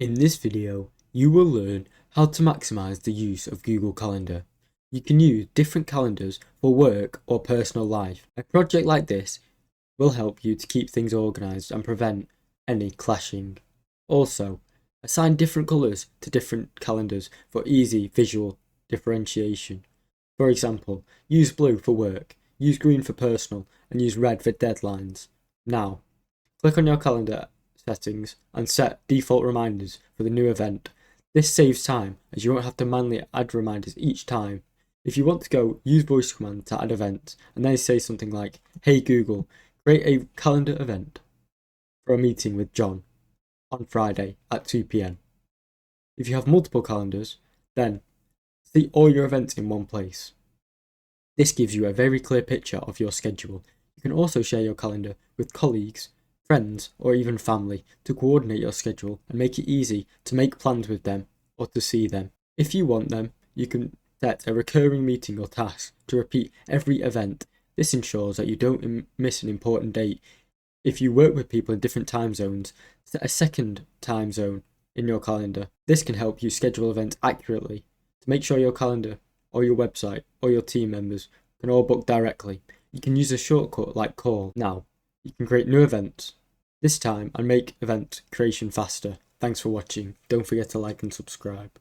In this video, you will learn how to maximize the use of Google Calendar. You can use different calendars for work or personal life. A project like this will help you to keep things organized and prevent any clashing. Also, assign different colors to different calendars for easy visual differentiation. For example, use blue for work, use green for personal, and use red for deadlines. Now, click on your calendar settings and set default reminders for the new event. This saves time as you won't have to manually add reminders each time. If you want to go, use voice command to add events and then say something like, "Hey Google, create a calendar event for a meeting with John on Friday at 2 p.m. If you have multiple calendars, then see all your events in one place. This gives you a very clear picture of your schedule. You can also share your calendar with colleagues, friends, or even family to coordinate your schedule and make it easy to make plans with them or to see them. If you want them, you can set a recurring meeting or task to repeat every event. This ensures that you don't miss an important date. If you work with people in different time zones, set a second time zone in your calendar. This can help you schedule events accurately to make sure your calendar or your website or your team members can all book directly. You can use a shortcut like call. Now, you can create new events this time and make event creation faster. Thanks for watching. Don't forget to like and subscribe.